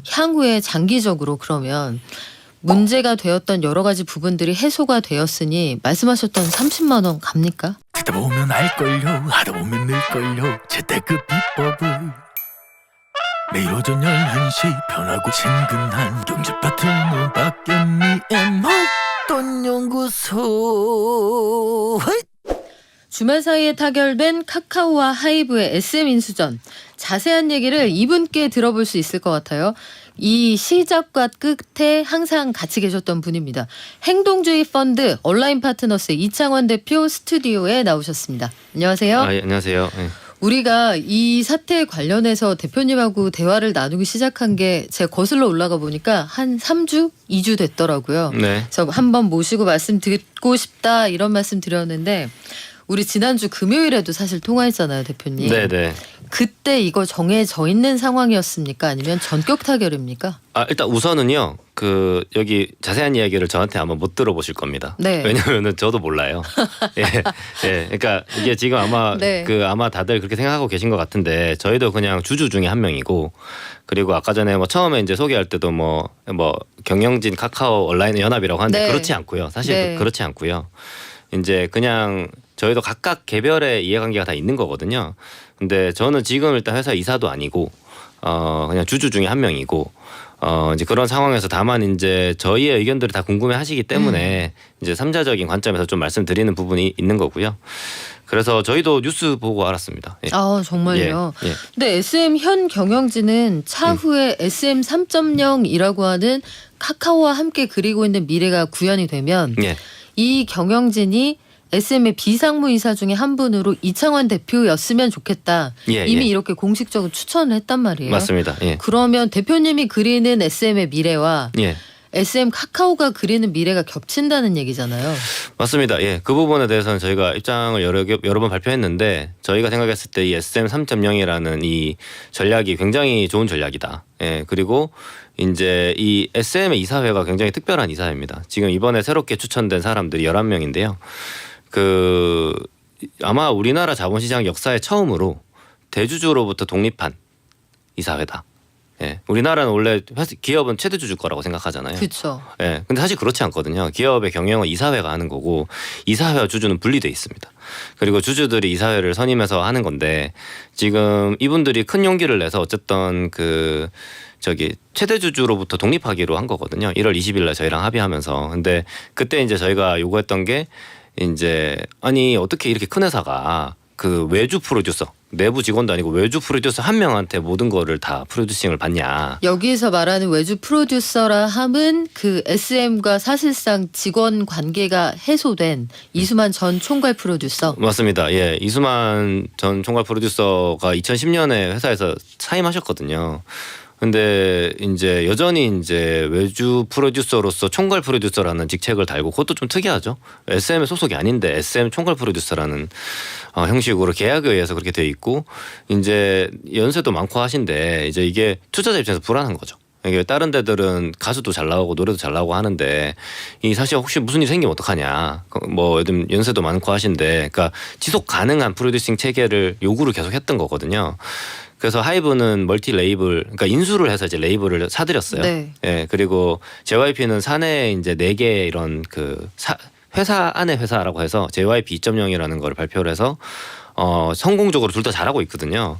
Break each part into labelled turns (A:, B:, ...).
A: 향후에 장기적으로 그러면 문제가 되었던 여러 가지 부분들이 해소가 되었으니 말씀하셨던 30만 원 갑니까?
B: 듣다 보면 알걸요 하다 보면 늘걸요 재테크 비법을 매일 오전 11시 편하고 친근한 경제 파트너 박연미의 목돈 연구소.
A: 주말 사이에 타결된 카카오와 하이브의 SM 인수전. 자세한 얘기를 이분께 들어볼 수 있을 것 같아요. 이 시작과 끝에 항상 같이 계셨던 분입니다. 행동주의 펀드 온라인 파트너스의 이창원 대표 스튜디오에 나오셨습니다. 안녕하세요.
C: 예, 안녕하세요. 예.
A: 우리가 이 사태에 관련해서 대표님하고 대화를 나누기 시작한 게 제가 거슬러 올라가 보니까 한 3주, 2주 됐더라고요.
C: 네.
A: 그래서 한번 모시고 말씀 듣고 싶다 이런 말씀 드렸는데 우리 지난주 금요일에도 사실 통화했잖아요, 대표님.
C: 네네.
A: 그때 이거 정해져 있는 상황이었습니까? 아니면 전격 타결입니까?
C: 일단 우선은요. 여기 자세한 이야기를 저한테 아마 못 들어보실 겁니다.
A: 네.
C: 왜냐면은 저도 몰라요. 예. 예. 그러니까 이게 지금 아마
A: 네.
C: 아마 다들 그렇게 생각하고 계신 것 같은데 저희도 그냥 주주 중에 한 명이고 그리고 아까 전에 뭐 처음에 이제 소개할 때도 뭐 경영진 카카오 온라인 연합이라고 하는데
A: 네.
C: 그렇지 않고요. 사실
A: 네.
C: 그렇지 않고요. 이제 그냥 저희도 각각 개별의 이해관계가 다 있는 거거든요. 근데 저는 지금 일단 회사 이사도 아니고 그냥 주주 중에 한 명이고 이제 그런 상황에서 다만 이제 저희의 의견들을 다 궁금해 하시기 때문에 이제 3자적인 관점에서 좀 말씀드리는 부분이 있는 거고요. 그래서 저희도 뉴스 보고 알았습니다. 예.
A: 아, 정말요?
C: 예, 예.
A: 근데 SM 현 경영진은 차후에 SM 3.0이라고 하는 카카오와 함께 그리고 있는 미래가 구현이 되면
C: 예.
A: 이 경영진이 SM의 비상무이사 중에 한 분으로 이창원 대표였으면 좋겠다.
C: 예,
A: 이미
C: 예.
A: 이렇게 공식적으로 추천을 했단 말이에요.
C: 맞습니다. 예.
A: 그러면 대표님이 그리는 SM의 미래와
C: 예.
A: SM 카카오가 그리는 미래가 겹친다는 얘기잖아요.
C: 맞습니다. 예. 그 부분에 대해서는 저희가 입장을 여러 번 발표했는데 저희가 생각했을 때 이 SM 3.0이라는 이 전략이 굉장히 좋은 전략이다. 예. 그리고 이제 이 SM의 이사회가 굉장히 특별한 이사회입니다. 지금 이번에 새롭게 추천된 사람들이 11명인데요. 아마 우리나라 자본시장 역사에 처음으로 대주주로부터 독립한 이사회다. 예. 우리나라는 원래 기업은 최대 주주 거라고 생각하잖아요.
A: 그렇죠.
C: 예. 근데 사실 그렇지 않거든요. 기업의 경영은 이사회가 하는 거고 이사회와 주주는 분리돼 있습니다. 그리고 주주들이 이사회를 선임해서 하는 건데 지금 이분들이 큰 용기를 내서 어쨌든 최대 주주로부터 독립하기로 한 거거든요. 1월 20일 날 저희랑 합의하면서. 근데 그때 이제 저희가 요구했던 게 이제 아니 어떻게 이렇게 큰 회사가 그 외주 프로듀서 내부 직원도 아니고 외주 프로듀서 한 명한테 모든 거를 다 프로듀싱을 받냐.
A: 여기서 말하는 외주 프로듀서라 함은 그 SM과 사실상 직원 관계가 해소된 이수만 전 총괄 프로듀서.
C: 맞습니다. 예, 이수만 전 총괄 프로듀서가 2010년에 회사에서 사임하셨거든요. 근데 이제 여전히 이제 외주 프로듀서로서 총괄 프로듀서라는 직책을 달고 그것도 좀 특이하죠. SM의 소속이 아닌데 SM 총괄 프로듀서라는 형식으로 계약에 의해서 그렇게 돼 있고 이제 연세도 많고 하신데 이제 이게 투자자 입장에서 불안한 거죠. 이게 다른 데들은 가수도 잘 나오고 노래도 잘 나오고 하는데 이 사실 혹시 무슨 일이 생기면 어떡하냐. 뭐 요즘 연세도 많고 하신데 그러니까 지속 가능한 프로듀싱 체계를 요구를 계속 했던 거거든요. 그래서 하이브는 멀티 레이블, 그러니까 인수를 해서 이제 레이블을 사들였어요.
A: 네.
C: 예, 그리고 JYP는 사내에 이제 4개 이런 회사 안에 회사라고 해서 JYP 2.0이라는 걸 발표를 해서 성공적으로 둘 다 잘하고 있거든요.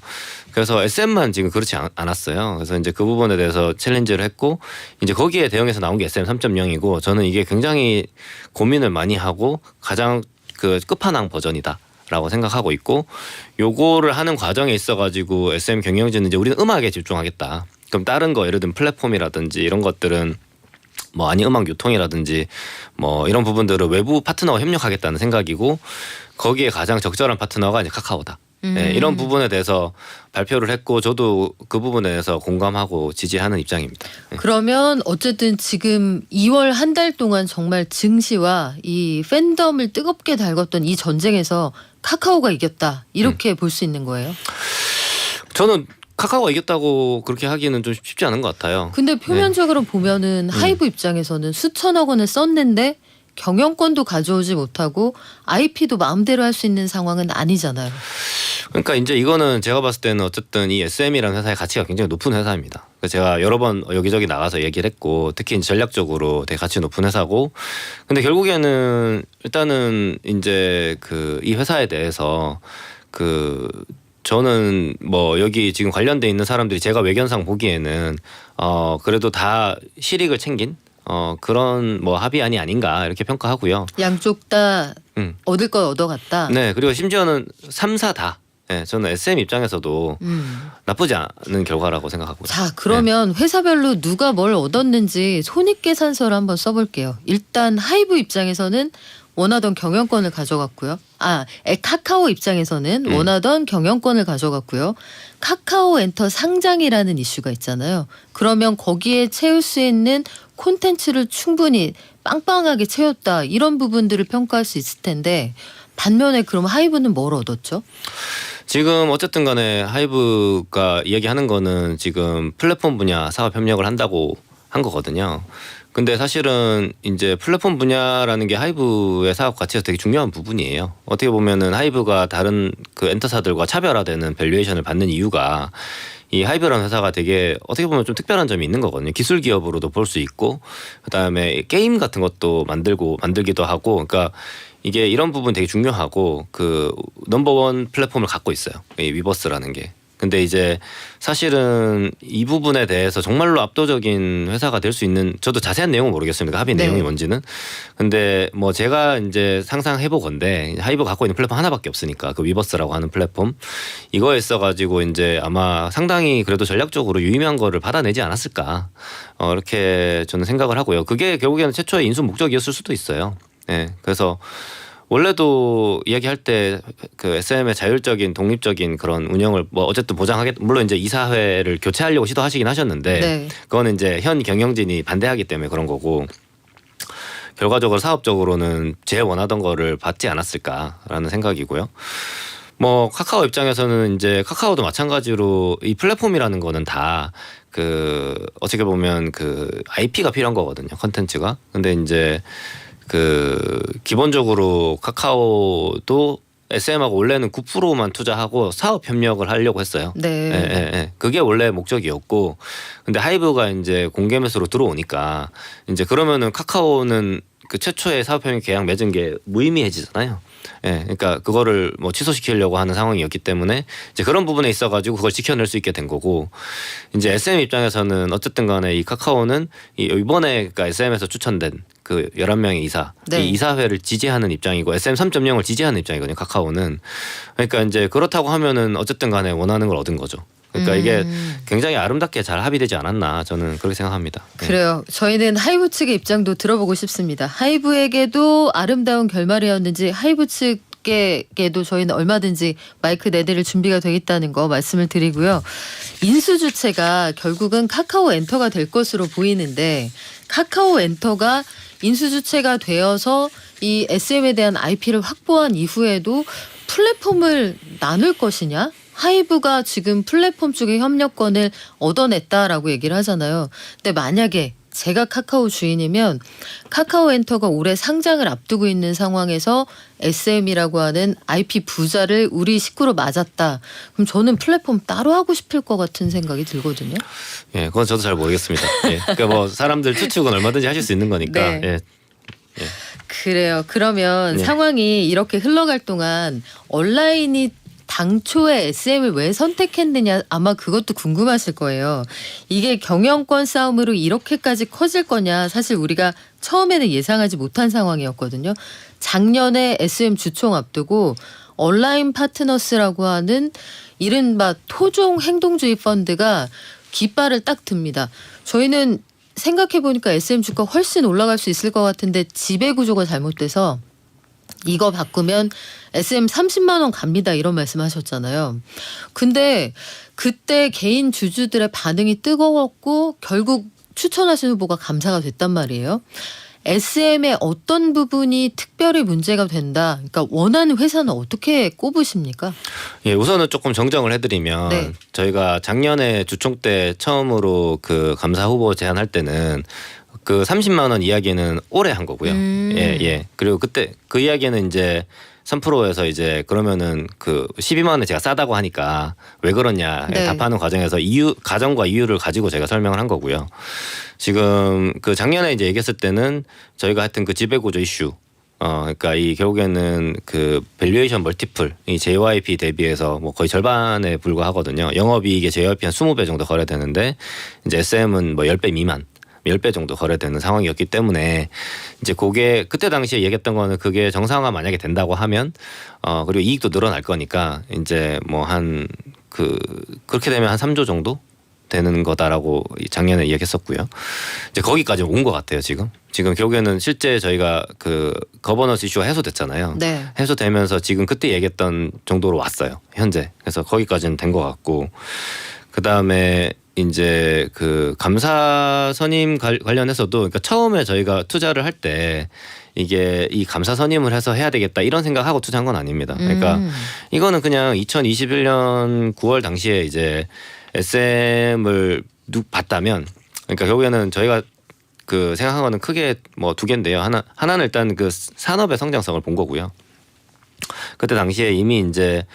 C: 그래서 SM만 지금 그렇지 않았어요. 그래서 이제 그 부분에 대해서 챌린지를 했고 이제 거기에 대응해서 나온 게 SM 3.0이고 저는 이게 굉장히 고민을 많이 하고 가장 끝판왕 버전이다. 라고 생각하고 있고 요거를 하는 과정에 있어가지고 SM 경영진은 이제 우리는 음악에 집중하겠다. 그럼 다른 거 예를 들면 플랫폼이라든지 이런 것들은 뭐 아니 음악 유통이라든지 뭐 이런 부분들을 외부 파트너와 협력하겠다는 생각이고 거기에 가장 적절한 파트너가 이제 카카오다. 네, 이런 부분에 대해서 발표를 했고 저도 그 부분에 대해서 공감하고 지지하는 입장입니다. 네.
A: 그러면 어쨌든 지금 2월 한 달 동안 정말 증시와 이 팬덤을 뜨겁게 달궜던 이 전쟁에서 카카오가 이겼다 이렇게 볼 수 있는 거예요?
C: 저는 카카오가 이겼다고 그렇게 하기는 좀 쉽지 않은 것 같아요.
A: 근데 표면적으로 보면은 하이브 입장에서는 수천억 원을 썼는데 경영권도 가져오지 못하고 IP도 마음대로 할 수 있는 상황은 아니잖아요.
C: 그러니까 이제 이거는 제가 봤을 때는 어쨌든 이 SM이라는 회사의 가치가 굉장히 높은 회사입니다. 그래서 제가 여러 번 여기저기 나가서 얘기를 했고 특히 이제 전략적으로 되게 가치 높은 회사고 근데 결국에는 일단은 이제 그 이 회사에 대해서 그 저는 뭐 여기 지금 관련돼 있는 사람들이 제가 외견상 보기에는 그래도 다 실익을 챙긴 그런 뭐 합의안이 아닌가 이렇게 평가하고요.
A: 양쪽 다
C: 음.
A: 얻을 걸 얻어갔다.
C: 네, 그리고 심지어는 3사 다. 네, 저는 SM 입장에서도 나쁘지 않은 결과라고 생각하고요.
A: 자, 그러면 회사별로 누가 뭘 얻었는지 손익계산서를 한번 써볼게요. 일단 하이브 입장에서는 원하던 경영권을 가져갔고요. 카카오 입장에서는 원하던 경영권을 가져갔고요. 카카오 엔터 상장이라는 이슈가 있잖아요. 그러면 거기에 채울 수 있는 콘텐츠를 충분히 빵빵하게 채웠다. 이런 부분들을 평가할 수 있을 텐데 반면에 그럼 하이브는 뭘 얻었죠?
C: 지금 어쨌든 간에 하이브가 이야기하는 거는 지금 플랫폼 분야 사업 협력을 한다고 한 거거든요. 근데 사실은 이제 플랫폼 분야라는 게 하이브의 사업 가치에서 되게 중요한 부분이에요. 어떻게 보면은 하이브가 다른 그 엔터사들과 차별화되는 밸류에이션을 받는 이유가 이 하이브라는 회사가 되게 어떻게 보면 좀 특별한 점이 있는 거거든요. 기술 기업으로도 볼 수 있고 그다음에 게임 같은 것도 만들기도 하고 그러니까 이게 이런 부분 되게 중요하고 그 넘버원 플랫폼을 갖고 있어요. 이 위버스라는 게. 근데 이제 사실은 이 부분에 대해서 정말로 압도적인 회사가 될 수 있는 저도 자세한 내용은 모르겠습니다. 합의
A: 네.
C: 내용이 뭔지는. 근데 뭐 제가 이제 상상해 보건데 하이브 갖고 있는 플랫폼 하나밖에 없으니까 그 위버스라고 하는 플랫폼 이거에 있어가지고 이제 아마 상당히 그래도 전략적으로 유의미한 거를 받아내지 않았을까 이렇게 저는 생각을 하고요. 그게 결국에는 최초의 인수 목적이었을 수도 있어요. 네, 그래서 원래도 이야기할 때 그 SM의 자율적인 독립적인 그런 운영을 뭐 어쨌든 물론 이제 이사회를 교체하려고 시도하시긴 하셨는데
A: 네.
C: 그거는 이제 현 경영진이 반대하기 때문에 그런 거고 결과적으로 사업적으로는 제 원하던 거를 받지 않았을까라는 생각이고요. 뭐 카카오 입장에서는 이제 카카오도 마찬가지로 이 플랫폼이라는 거는 다 그 어떻게 보면 그 IP가 필요한 거거든요. 컨텐츠가. 근데 이제 그 기본적으로 카카오도 SM하고 원래는 9%만 투자하고 사업 협력을 하려고 했어요.
A: 네.
C: 그게 원래 목적이었고, 근데 하이브가 이제 공개 매수로 들어오니까 이제 그러면은 카카오는 그 최초의 사업 협력 계약 맺은 게 무의미해지잖아요. 그러니까 그거를 뭐 취소시키려고 하는 상황이었기 때문에 이제 그런 부분에 있어가지고 그걸 지켜낼 수 있게 된 거고, 이제 SM 입장에서는 어쨌든 간에 이 카카오는 이번에 그러니까 SM에서 추천된 그 11명의 이사,
A: 네.
C: 이 이사회를 지지하는 입장이고 SM 3.0을 지지하는 입장이거든요. 카카오는. 그러니까 이제 그렇다고 하면은 어쨌든 간에 원하는 걸 얻은 거죠. 그러니까 이게 굉장히 아름답게 잘 합의되지 않았나 저는 그렇게 생각합니다. 네.
A: 그래요. 저희는 하이브 측의 입장도 들어보고 싶습니다. 하이브에게도 아름다운 결말이었는지 하이브 측에게도 저희는 얼마든지 마이크 내드릴 준비가 되어 있다는 거 말씀을 드리고요. 인수 주체가 결국은 카카오 엔터가 될 것으로 보이는데 카카오 엔터가 인수 주체가 되어서 이 SM에 대한 IP를 확보한 이후에도 플랫폼을 나눌 것이냐? 하이브가 지금 플랫폼 쪽의 협력권을 얻어냈다라고 얘기를 하잖아요. 근데 만약에 제가 카카오 주인이면 카카오 엔터가 올해 상장을 앞두고 있는 상황에서 SM이라고 하는 IP 부자를 우리 식구로 맞았다. 그럼 저는 플랫폼 따로 하고 싶을 것 같은 생각이 들거든요.
C: 예, 그건 저도 잘 모르겠습니다. 예. 그러니까 뭐 사람들 추측은 얼마든지 하실 수 있는 거니까.
A: 네.
C: 예.
A: 그래요. 그러면
C: 네.
A: 상황이 이렇게 흘러갈 동안 온라인이 당초에 SM을 왜 선택했느냐 아마 그것도 궁금하실 거예요. 이게 경영권 싸움으로 이렇게까지 커질 거냐 사실 우리가 처음에는 예상하지 못한 상황이었거든요. 작년에 SM 주총 앞두고 온라인 파트너스라고 하는 이른바 토종 행동주의 펀드가 깃발을 딱 듭니다. 저희는 생각해보니까 SM 주가 훨씬 올라갈 수 있을 것 같은데 지배구조가 잘못돼서 이거 바꾸면 SM 30만 원 갑니다 이런 말씀하셨잖아요. 근데 그때 개인 주주들의 반응이 뜨거웠고 결국 추천하신 후보가 감사가 됐단 말이에요. SM의 어떤 부분이 특별히 문제가 된다. 그러니까 원하는 회사는 어떻게 꼽으십니까?
C: 예, 우선은 조금 정정을 해드리면
A: 네.
C: 저희가 작년에 주총 때 처음으로 그 감사 후보 제안할 때는 그 30만 원 이야기는 올해 한 거고요. 예, 예. 그리고 그때 그 이야기는 이제 3%에서 이제 그러면은 그 12만 원에 제가 싸다고 하니까 왜 그러냐
A: 네.
C: 답하는 과정에서 가정과 이유를 가지고 제가 설명을 한 거고요. 지금 그 작년에 이제 얘기했을 때는 저희가 하여튼 그 지배구조 이슈 그러니까 이 결국에는 그 밸류에이션 멀티플 이 JYP 대비해서 뭐 거의 절반에 불과하거든요. 영업이익의 JYP 한 20배 정도 거래되는데 이제 SM은 뭐 10배 미만. 10배 정도 거래되는 상황이었기 때문에 이제 그게 그때 당시에 얘기했던 거는 그게 정상화 만약에 된다고 하면 그리고 이익도 늘어날 거니까 이제 뭐 한 그렇게 되면 한 3조 정도 되는 거다라고 작년에 이야기했었고요. 이제 거기까지 온 것 같아요. 지금 결국에는 실제 저희가 그 거버넌스 이슈가 해소됐잖아요.
A: 네.
C: 해소되면서 지금 그때 얘기했던 정도로 왔어요. 현재. 그래서 거기까지는 된 것 같고 그 다음에 이제 그 감사 선임 관련해서도 그러니까 처음에 저희가 투자를 할 때 이게 이 감사 선임을 해서 해야 되겠다 이런 생각하고 투자한 건 아닙니다. 그러니까 이거는 그냥 2021년 9월 당시에 이제 SM을 봤다면 그러니까 결국에는 저희가 그 생각한 거는 크게 뭐 두 개인데요. 하나는 일단 그 산업의 성장성을 본 거고요. 그때 당시에 이미 이제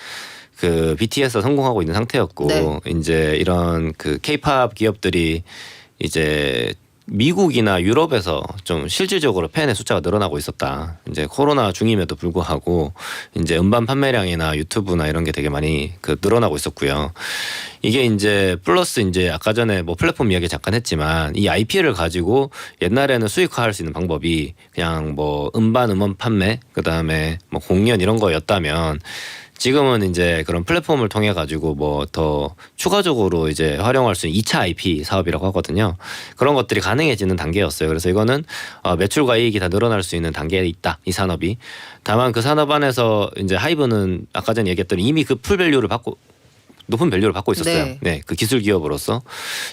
C: 그 BTS 성공하고 있는 상태였고
A: 네.
C: 이제 이런 그 K-팝 기업들이 이제 미국이나 유럽에서 좀 실질적으로 팬의 숫자가 늘어나고 있었다. 이제 코로나 중임에도 불구하고 이제 음반 판매량이나 유튜브나 이런 게 되게 많이 그 늘어나고 있었고요. 이게 이제 플러스 이제 아까 전에 뭐 플랫폼 이야기 잠깐 했지만 이 IP를 가지고 옛날에는 수익화할 수 있는 방법이 그냥 뭐 음원 판매 그다음에 뭐 공연 이런 거였다면 지금은 이제 그런 플랫폼을 통해 가지고 뭐 더 추가적으로 이제 활용할 수 있는 2차 IP 사업이라고 하거든요. 그런 것들이 가능해지는 단계였어요. 그래서 이거는 매출과 이익이 다 늘어날 수 있는 단계에 있다. 이 산업이. 다만 그 산업 안에서 이제 하이브는 아까 전에 얘기했던 이미 그 풀밸류를 받고 높은 밸류를 받고 있었어요.
A: 네.
C: 네, 그 기술 기업으로서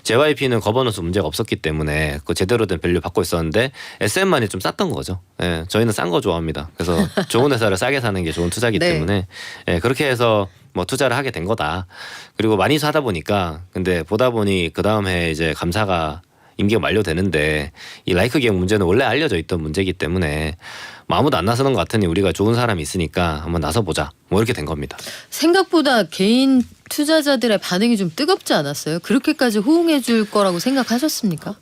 C: JYP는 거버넌스 문제가 없었기 때문에 그 제대로 된 밸류 받고 있었는데 SM만이 좀 쌌던 거죠. 네, 저희는 싼 거 좋아합니다. 그래서 좋은 회사를 싸게 사는 게 좋은 투자기
A: 네.
C: 때문에 네, 그렇게 해서 뭐 투자를 하게 된 거다. 그리고 많이 사다 보니까 근데 보다 보니 그 다음 해 이제 감사가 임기가 만료되는데 이 라이크 기업 문제는 원래 알려져 있던 문제이기 때문에 뭐 아무도 안 나서는 것 같으니 우리가 좋은 사람이 있으니까 한번 나서보자. 뭐 이렇게 된 겁니다.
A: 생각보다 개인 투자자들의 반응이 좀 뜨겁지 않았어요? 그렇게까지 호응해 줄 거라고 생각하셨습니까?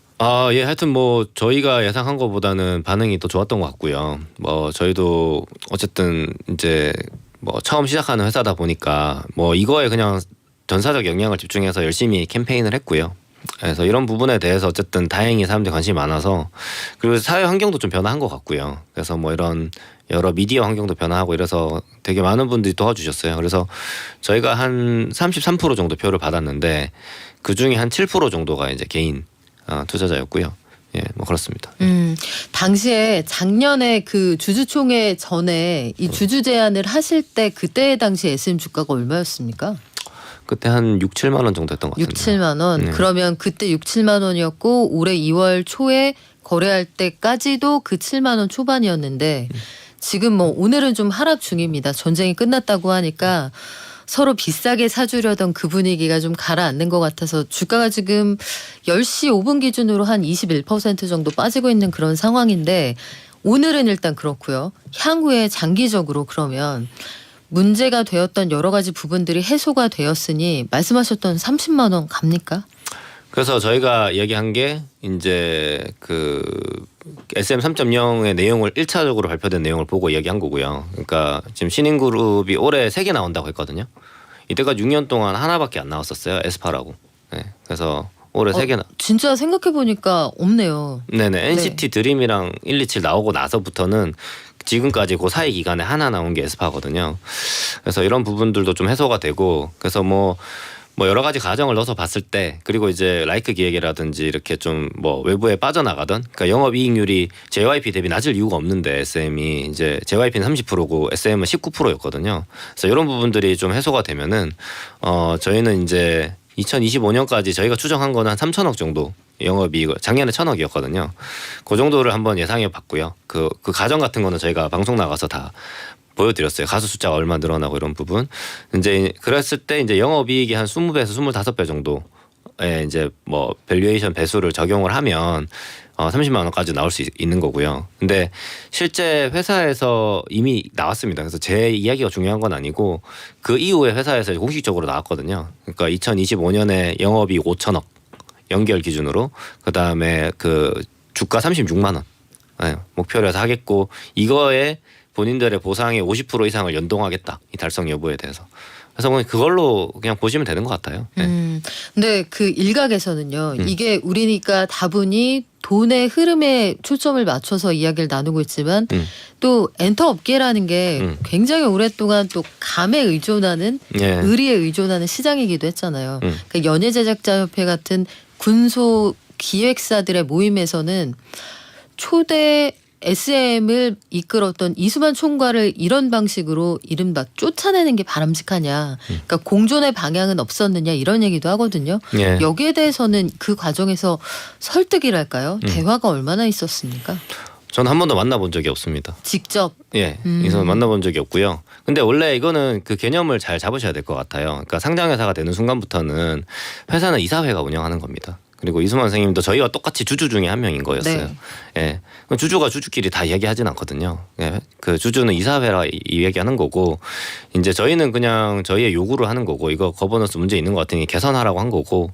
C: 예, 하여튼 뭐 저희가 예상한 것보다는 반응이 더 좋았던 것 같고요. 뭐 저희도 어쨌든 이제 뭐 처음 시작하는 회사다 보니까 뭐 이거에 그냥 전사적 역량을 집중해서 열심히 캠페인을 했고요. 그래서 이런 부분에 대해서 어쨌든 다행히 사람들이 관심이 많아서 그리고 사회 환경도 좀 변화한 것 같고요. 그래서 뭐 이런 여러 미디어 환경도 변화하고 이래서 되게 많은 분들이 도와주셨어요. 그래서 저희가 한 33% 정도 표를 받았는데 그 중에 한 7% 정도가 이제 개인 투자자였고요. 예, 뭐 그렇습니다.
A: 당시에 작년에 그 주주총회 전에 이 주주 제안을 하실 때 그때 당시 SM 주가가 얼마였습니까?
C: 그때 한 6, 7만 원 정도 했던 것
A: 6,
C: 같습니다.
A: 7만 원.
C: 네.
A: 그러면 그때 6, 7만 원이었고 올해 2월 초에 거래할 때까지도 그 7만 원 초반이었는데 지금 뭐 오늘은 좀 하락 중입니다. 전쟁이 끝났다고 하니까 서로 비싸게 사주려던 그 분위기가 좀 가라앉는 것 같아서 주가가 지금 10시 5분 기준으로 한 21% 정도 빠지고 있는 그런 상황인데 오늘은 일단 그렇고요. 향후에 장기적으로 그러면 문제가 되었던 여러 가지 부분들이 해소가 되었으니 말씀하셨던 30만 원 갑니까?
C: 그래서 저희가 얘기한 게 이제 그 SM 3.0의 내용을 1차적으로 발표된 내용을 보고 얘기한 거고요. 그러니까 지금 신인그룹이 올해 3개 나온다고 했거든요. 이때까지 6년 동안 하나밖에 안 나왔었어요. 에스파라고. 네. 그래서 올해 3개
A: 진짜 생각해보니까 없네요.
C: 네네. NCT 드림이랑 127 나오고 나서부터는 지금까지 그 사이 기간에 하나 나온 게 에스파거든요. 그래서 이런 부분들도 좀 해소가 되고 그래서 뭐 여러 가지 가정을 넣어서 봤을 때 그리고 이제 라이크 기획이라든지 이렇게 좀 뭐 외부에 빠져나가던 그러니까 영업이익률이 JYP 대비 낮을 이유가 없는데 SM이 이제 JYP는 30%고 SM은 19%였거든요. 그래서 이런 부분들이 좀 해소가 되면은 저희는 이제 2025년까지 저희가 추정한 거는 한 3천억 정도 영업이익 작년에 1,000억이었거든요. 그 정도를 한번 예상해 봤고요. 그 가정 같은 거는 저희가 방송 나가서 다 보여드렸어요. 가수 숫자가 얼마 늘어나고 이런 부분. 이제 그랬을 때 이제 영업이익이 한 20배에서 25배 정도 회사에 이제 뭐 밸류에이션 배수를 적용을 하면 30만 원까지 나올 수 있는 거고요. 근데 실제 회사에서 이미 나왔습니다. 그래서 제 이야기가 중요한 건 아니고 그 이후에 회사에서 공식적으로 나왔거든요. 그러니까 2025년에 영업이 5천억 연결 기준으로, 그다음에 그 주가 36만 원 목표로 해서 하겠고, 이거에 본인들의 보상의 50% 이상을 연동하겠다, 이 달성 여부에 대해서. 그래서 뭐 그걸로 그냥 보시면 되는 것 같아요. 네.
A: 근데 그 일각에서는요, 이게 우리니까 다분히 돈의 흐름에 초점을 맞춰서 이야기를 나누고 있지만 또 엔터 업계라는 게 굉장히 오랫동안 또 감에 의존하는
C: 예.
A: 의리에 의존하는 시장이기도 했잖아요. 그러니까 연예제작자협회 같은 군소 기획사들의 모임에서는 초대 SM을 이끌었던 이수만 총괄을 이런 방식으로 이른바 쫓아내는 게 바람직하냐, 그러니까 공존의 방향은 없었느냐, 이런 얘기도 하거든요.
C: 예.
A: 여기에 대해서는 그 과정에서 설득이랄까요? 대화가 얼마나 있었습니까?
C: 저는 한 번도 만나본 적이 없습니다.
A: 직접.
C: 예, 이선 만나본 적이 없고요. 근데 원래 이거는 그 개념을 잘 잡으셔야 될 것 같아요. 그러니까 상장회사가 되는 순간부터는 회사는 이사회가 운영하는 겁니다. 그리고 이수만 선생님도 저희와 똑같이 주주 중에 한 명인 거였어요.
A: 네.
C: 예, 주주가 주주끼리 다 이야기하진 않거든요. 예, 그 주주는 이사회라 이야기하는 거고, 이제 저희는 그냥 저희의 요구를 하는 거고, 이거 거버넌스 문제 있는 것 같으니 개선하라고 한 거고,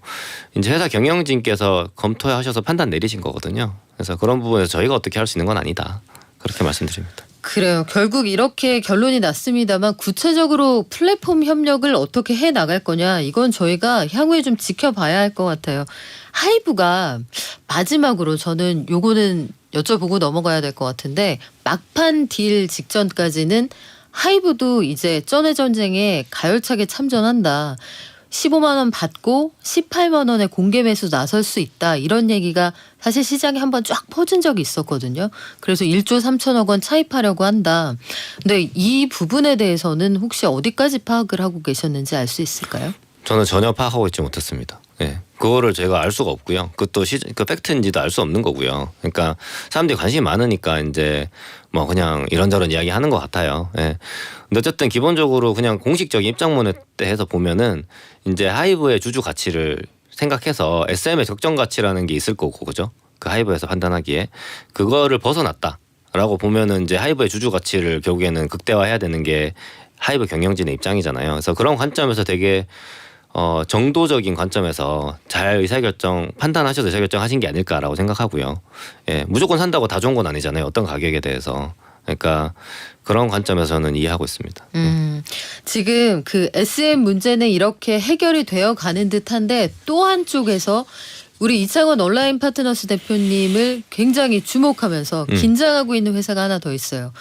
C: 이제 회사 경영진께서 검토하셔서 판단 내리신 거거든요. 그래서 그런 부분에서 저희가 어떻게 할 수 있는 건 아니다, 그렇게 말씀드립니다.
A: 그래요. 결국 이렇게 결론이 났습니다만 구체적으로 플랫폼 협력을 어떻게 해 나갈 거냐, 이건 저희가 향후에 좀 지켜봐야 할 것 같아요. 하이브가 마지막으로 저는 요거는 여쭤보고 넘어가야 될 것 같은데, 막판 딜 직전까지는 하이브도 이제 쩐의 전쟁에 가열차게 참전한다, 15만 원 받고 18만 원에 공개 매수 나설 수 있다, 이런 얘기가 사실 시장에 한번 쫙 퍼진 적이 있었거든요. 그래서 1조 3천억 원 차입하려고 한다. 근데 이 부분에 대해서는 혹시 어디까지 파악을 하고 계셨는지 알 수 있을까요?
C: 저는 전혀 파악하고 있지 못했습니다. 예, 그거를 제가 알 수가 없고요. 그것도 그 팩트인지도 알 수 없는 거고요. 그러니까 사람들이 관심이 많으니까 이제 뭐 그냥 이런저런 이야기 하는 것 같아요. 예. 근데 어쨌든 기본적으로 그냥 공식적인 입장문에 해서 보면은 이제 하이브의 주주 가치를 생각해서 SM의 적정 가치라는 게 있을 거고, 그죠? 그 하이브에서 판단하기에 그거를 벗어났다라고 보면은 이제 하이브의 주주 가치를 결국에는 극대화해야 되는 게 하이브 경영진의 입장이잖아요. 그래서 그런 관점에서 되게 정도적인 관점에서 잘 판단하셔서 의사결정하신 게 아닐까라고 생각하고요. 예, 무조건 산다고 다 좋은 건 아니잖아요, 어떤 가격에 대해서. 그러니까 그런 관점에서는 이해하고 있습니다.
A: 지금 그 SM 문제는 이렇게 해결이 되어 가는 듯한데, 또 한쪽에서 우리 이창원 온라인 파트너스 대표님을 굉장히 주목하면서 긴장하고 있는 회사가 하나 더 있어요.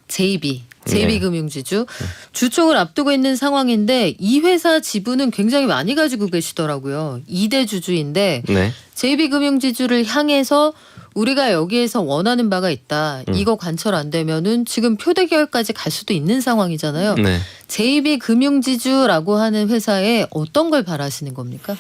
A: JB금융지주. 주총을 앞두고 있는 상황인데 이 회사 지분은 굉장히 많이 가지고 계시더라고요. 2대 주주인데
C: 네.
A: JB금융지주를 향해서 우리가 여기에서 원하는 바가 있다, 이거 관철 안 되면은 지금 표대결까지 갈 수도 있는 상황이잖아요.
C: 네.
A: JB금융지주라고 하는 회사에 어떤 걸 바라시는 겁니까?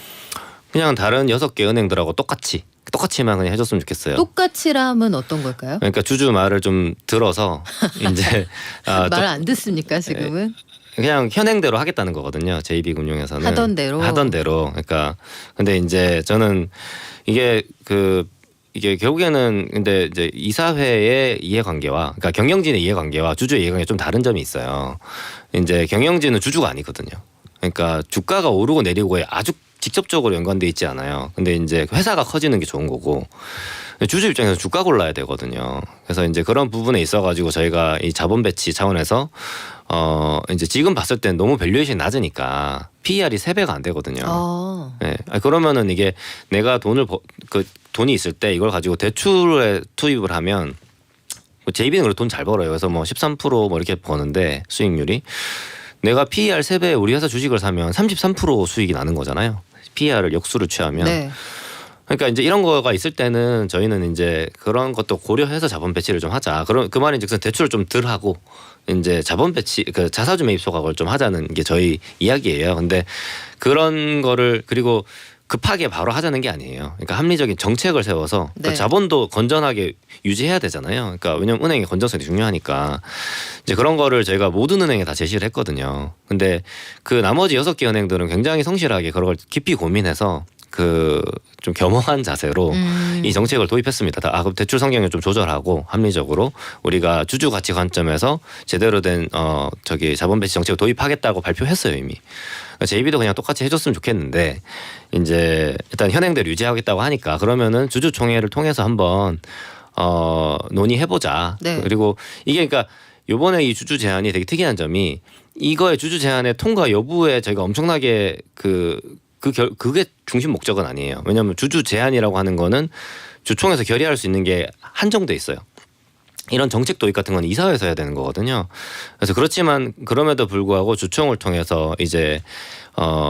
C: 그냥 다른 6개 은행들하고 똑같이만 그냥 해줬으면 좋겠어요.
A: 똑같이라 하면 어떤 걸까요?
C: 그러니까 주주 말을 좀 들어서 이제
A: 말 안 듣습니까 지금은?
C: 그냥 현행대로 하겠다는 거거든요. JB금융에서는
A: 하던 대로.
C: 그러니까 근데 이제 저는 이게 결국에는 근데 이제 이사회의 이해관계와, 그러니까 경영진의 이해관계와 주주의 이해관계가 좀 다른 점이 있어요. 이제 경영진은 주주가 아니거든요. 그러니까 주가가 오르고 내리고에 아주 직접적으로 연관돼 있지 않아요. 근데 이제 회사가 커지는 게 좋은 거고, 주주 입장에서 주가 골라야 되거든요. 그래서 이제 그런 부분에 있어가지고 저희가 이 자본 배치 차원에서 이제 지금 봤을 때는 너무 밸류에이션이 낮으니까 PER이 3배가 안 되거든요. 네. 그러면은 이게 내가 돈이 있을 때 이걸 가지고 대출에 투입을 하면, JB는 그래도 돈 잘 벌어요. 그래서 뭐 13% 이렇게 버는데 수익률이, 내가 PER 3배 우리 회사 주식을 사면 33% 수익이 나는 거잖아요. PER을 역수를 취하면.
A: 네.
C: 그러니까 이제 이런 거가 있을 때는 저희는 이제 그런 것도 고려해서 자본 배치를 좀 하자. 그 말인즉슨 대출을 좀 덜 하고 이제 자본 배치, 그 자사주 매입 소각을 좀 하자는 게 저희 이야기예요. 근데 그런 거를 그리고 급하게 바로 하자는 게 아니에요. 그러니까 합리적인 정책을 세워서 그 자본도 건전하게 유지해야 되잖아요. 그러니까 왜냐면 은행의 건전성이 중요하니까 이제 그런 거를 저희가 모든 은행에 다 제시를 했거든요. 근데 그 나머지 6개 은행들은 굉장히 성실하게 그런 걸 깊이 고민해서 그 좀 겸허한 자세로 이 정책을 도입했습니다. 그럼 대출 성장률 좀 조절하고 합리적으로 우리가 주주 가치 관점에서 제대로 된 자본 배치 정책을 도입하겠다고 발표했어요 이미. JB도 그냥 똑같이 해줬으면 좋겠는데 이제 일단 현행대로 유지하겠다고 하니까 그러면은 주주총회를 통해서 한번 논의해보자.
A: 네.
C: 그리고 이게 그러니까 요번에 이 주주 제한이 되게 특이한 점이 이거의 주주 제한의 통과 여부에 저희가 엄청나게 그게 중심 목적은 아니에요. 왜냐하면 주주 제한이라고 하는 거는 주총에서 결의할 수 있는 게 한정돼 있어요. 이런 정책 도입 같은 건 이사회에서 해야 되는 거거든요. 그래서 그렇지만 그럼에도 불구하고 주총을 통해서 이제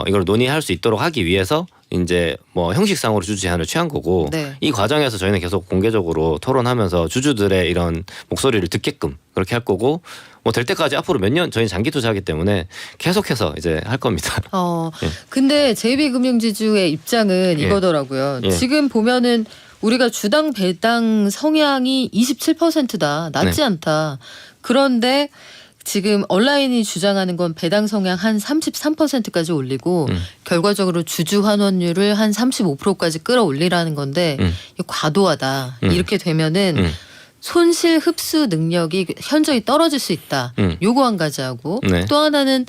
C: 이걸 논의할 수 있도록 하기 위해서 이제 뭐 형식상으로 주주 제한을 취한 거고
A: 네.
C: 이 과정에서 저희는 계속 공개적으로 토론하면서 주주들의 이런 목소리를 듣게끔 그렇게 할 거고 뭐 될 때까지 앞으로 몇 년 저희는 장기 투자하기 때문에 계속해서 이제 할 겁니다. 예.
A: 근데 JB금융지주의 입장은
C: 예.
A: 이거더라고요.
C: 예.
A: 지금 보면은 우리가 주당 배당 성향이 27%다. 낮지
C: 네.
A: 않다. 그런데 지금 온라인이 주장하는 건 배당 성향 한 33%까지 올리고 결과적으로 주주 환원율을 한 35%까지 끌어올리라는 건데 이거 과도하다. 이렇게 되면은 손실 흡수 능력이 현저히 떨어질 수 있다. 요거 한 가지 하고
C: 네.
A: 또 하나는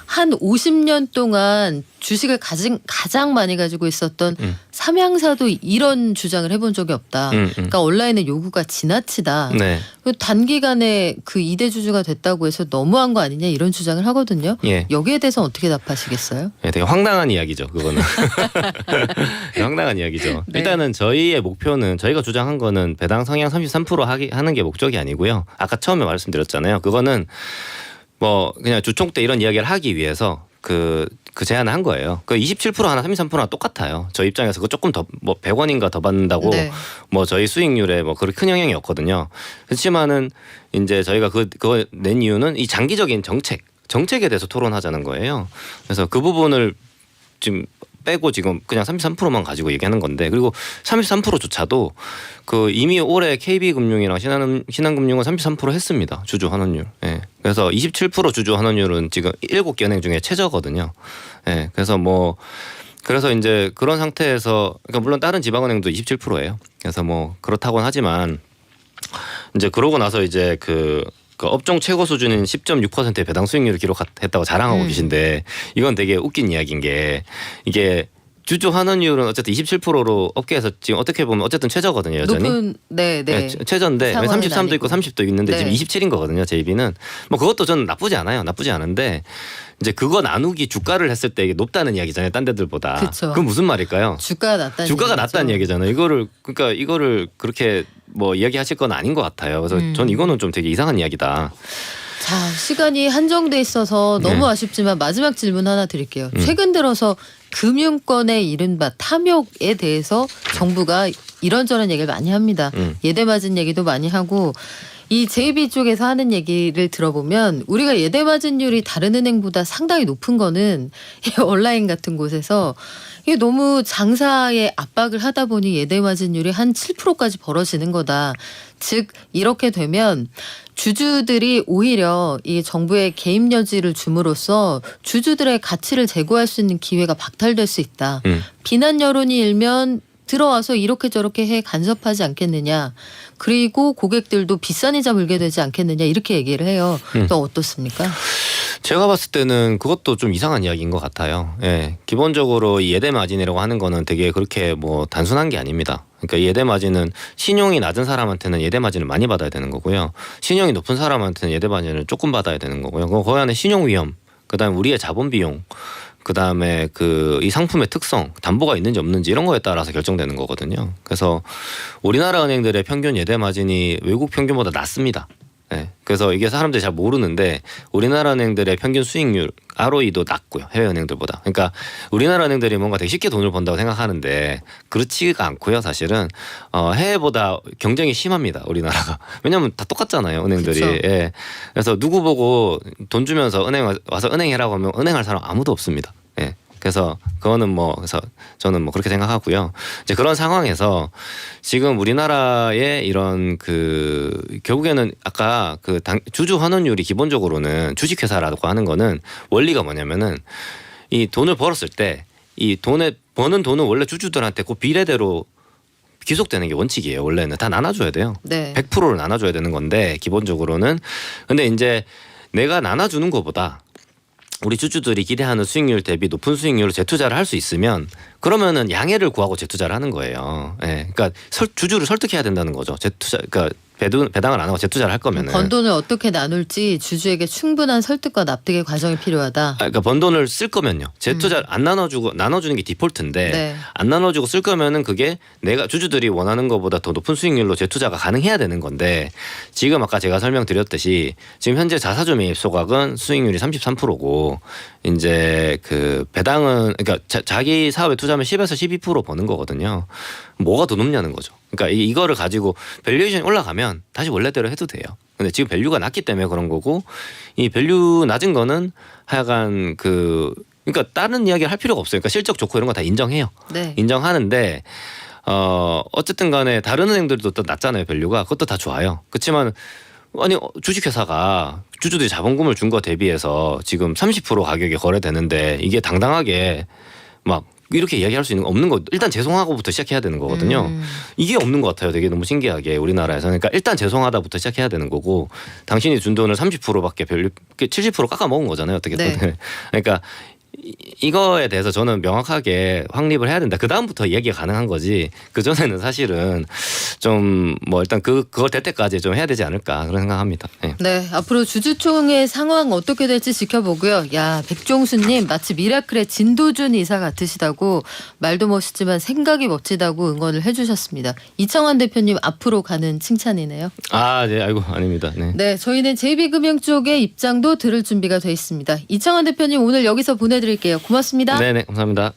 A: 한 50년 동안 주식을 가장 많이 가지고 있었던 삼양사도 이런 주장을 해본 적이 없다. 그러니까 온라인의 요구가 지나치다.
C: 네.
A: 그리고 단기간에 그 2대 주주가 됐다고 해서 너무한 거 아니냐 이런 주장을 하거든요.
C: 예.
A: 여기에 대해서 어떻게 답하시겠어요?
C: 네, 되게 황당한 이야기죠. 그거는 황당한 이야기죠.
A: 네.
C: 일단은 저희의 목표는 저희가 주장한 거는 배당 성향 33% 하는 게 목적이 아니고요. 아까 처음에 말씀드렸잖아요. 그거는 뭐 그냥 주총 때 이런 이야기를 하기 위해서 그 제안을 한 거예요. 그 27% 하나 33%나 똑같아요. 저 입장에서 그 조금 더 뭐 100원인가 더 받는다고
A: 네.
C: 뭐 저희 수익률에 뭐 그렇게 큰 영향이 없거든요. 그렇지만은 이제 저희가 그거 낸 이유는 이 장기적인 정책에 대해서 토론하자는 거예요. 그래서 그 부분을 지금 빼고 지금 그냥 33%만 가지고 얘기하는 건데 그리고 33%조차도 그 이미 올해 KB금융이랑 신한금융은 33% 했습니다. 주주 환원율. 예. 그래서 27% 주주 환원율은 지금 7개 은행 중에 최저거든요. 예. 그래서 이제 그런 상태에서 그러니까 물론 다른 지방은행도 27%예요. 그래서 뭐 그렇다고는 하지만 이제 그러고 나서 이제 그 업종 최고 수준인 10.6%의 배당 수익률을 기록했다고 자랑하고 계신데 이건 되게 웃긴 이야기인 게 이게 주주 환원율은 어쨌든 27%로 업계에서 지금 어떻게 보면 어쨌든 최저거든요. 여전히.
A: 높은 네.
C: 최저인데
A: 상황은
C: 33도 있고
A: 아니고.
C: 30도 있는데
A: 네.
C: 지금 27인 거거든요. JB는. 뭐 그것도 저는 나쁘지 않아요. 나쁘지 않은데 이제 그거 나누기 주가를 했을 때 이게 높다는 이야기잖아요. 딴 데들보다.
A: 그쵸.
C: 그건 무슨 말일까요?
A: 주가가 낮다는
C: 주가가
A: 얘기죠.
C: 낮다는 얘기잖아요. 이거를 그렇게 뭐 이야기하실 건 아닌 것 같아요. 그래서 전 이거는 좀 되게 이상한 이야기다.
A: 자, 시간이 한정돼 있어서 너무
C: 네.
A: 아쉽지만 마지막 질문 하나 드릴게요. 최근 들어서 금융권의 이른바 탐욕에 대해서 정부가 이런저런 얘기를 많이 합니다. 예대 맞은 얘기도 많이 하고 이 JB 쪽에서 하는 얘기를 들어보면 우리가 예대 맞은율이 다른 은행보다 상당히 높은 거는 이 온라인 같은 곳에서 이게 너무 장사에 압박을 하다 보니 예대 맞은율이 한 7%까지 벌어지는 거다. 즉 이렇게 되면 주주들이 오히려 이 정부의 개입 여지를 줌으로써 주주들의 가치를 제고할 수 있는 기회가 박탈될 수 있다. 비난 여론이 일면 들어와서 이렇게 저렇게 해 간섭하지 않겠느냐. 그리고 고객들도 비싼 이자 물게 되지 않겠느냐 이렇게 얘기를 해요. 또 어떻습니까?
C: 제가 봤을 때는 그것도 좀 이상한 이야기인 것 같아요. 예. 기본적으로 이 예대 마진이라고 하는 거는 되게 그렇게 뭐 단순한 게 아닙니다. 그러니까 예대 마진은 신용이 낮은 사람한테는 예대 마진을 많이 받아야 되는 거고요. 신용이 높은 사람한테는 예대 마진을 조금 받아야 되는 거고요. 그 안에 신용 위험, 그다음에 우리의 자본 비용, 그다음에 이 상품의 특성, 담보가 있는지 없는지 이런 거에 따라서 결정되는 거거든요. 그래서 우리나라 은행들의 평균 예대 마진이 외국 평균보다 낮습니다. 네. 그래서 이게 사람들이 잘 모르는데 우리나라 은행들의 평균 수익률 ROE도 낮고요. 해외 은행들보다. 그러니까 우리나라 은행들이 뭔가 되게 쉽게 돈을 번다고 생각하는데 그렇지가 않고요. 사실은 해외보다 경쟁이 심합니다. 우리나라가. 왜냐하면 다 똑같잖아요. 은행들이.
A: 그렇죠.
C: 예. 그래서 누구 보고 돈 주면서 은행 와서 은행해라고 하면 은행할 사람 아무도 없습니다. 예. 그래서 그거는 그래서 저는 그렇게 생각하고요. 이제 그런 상황에서 지금 우리나라의 이런 결국에는 아까 주주 환원율이 기본적으로는 주식회사라고 하는 거는 원리가 뭐냐면은 이 돈을 벌었을 때 이 돈의 버는 돈은 원래 주주들한테 그 비례대로 귀속되는 게 원칙이에요. 원래는 다 나눠줘야 돼요.
A: 네.
C: 100%를 나눠줘야 되는 건데 기본적으로는. 근데 이제 내가 나눠주는 것보다 우리 주주들이 기대하는 수익률 대비 높은 수익률로 재투자를 할 수 있으면 그러면은 양해를 구하고 재투자를 하는 거예요. 예, 그러니까 주주를 설득해야 된다는 거죠. 재투자, 그러니까 배당을 안 하고 재투자를 할 거면은.
A: 번 돈을 어떻게 나눌지 주주에게 충분한 설득과 납득의 과정이 필요하다.
C: 그러니까 번 돈을 쓸 거면요. 재투자 안 나눠주고 나눠주는 게 디폴트인데
A: 네.
C: 안 나눠주고 쓸 거면은 그게 내가 주주들이 원하는 것보다 더 높은 수익률로 재투자가 가능해야 되는 건데 지금 아까 제가 설명드렸듯이 지금 현재 자사주 매입 소각은 수익률이 33%고 이제 그 배당은 그러니까 자기 사업에 투자하면 10에서 12% 버는 거거든요. 뭐가 더 높냐는 거죠. 그러니까 이거를 가지고 밸류에이션이 올라가면 다시 원래대로 해도 돼요. 근데 지금 밸류가 낮기 때문에 그런 거고 이 밸류 낮은 거는 하여간 그러니까 다른 이야기를 할 필요가 없어요. 그러니까 실적 좋고 이런 거 다 인정해요.
A: 네.
C: 인정하는데 어쨌든 간에 다른 은행들도 또 낮잖아요. 밸류가. 그것도 다 좋아요. 그렇지만 아니 주식회사가 주주들이 자본금을 준 거 대비해서 지금 30% 가격에 거래되는데 이게 당당하게 막 이렇게 이야기할 수 있는 거 없는 거 일단 죄송하고부터 시작해야 되는 거거든요. 이게 없는 것 같아요. 되게 너무 신기하게 우리나라에서. 그러니까 일단 죄송하다부터 시작해야 되는 거고 당신이 준 돈을 30%밖에 70% 깎아 먹은 거잖아요. 어떻게든.
A: 네.
C: 그러니까 이거에 대해서 저는 명확하게 확립을 해야 된다. 그 다음부터 얘기가 가능한 거지. 그 전에는 사실은 좀 뭐 일단 그걸 될 때까지 좀 해야 되지 않을까 그런 생각합니다. 네.
A: 네, 앞으로 주주총회 상황 어떻게 될지 지켜보고요. 야, 백종수님 마치 미라클의 진도준 이사 같으시다고 말도 멋있지만 생각이 멋지다고 응원을 해주셨습니다. 이청환 대표님 앞으로 가는 칭찬이네요.
C: 아, 네, 아이고 아닙니다. 네.
A: 네, 저희는 JB금융 쪽의 입장도 들을 준비가 돼 있습니다. 이청환 대표님 오늘 여기서 보내드릴게요. 고맙습니다.
C: 네네 감사합니다.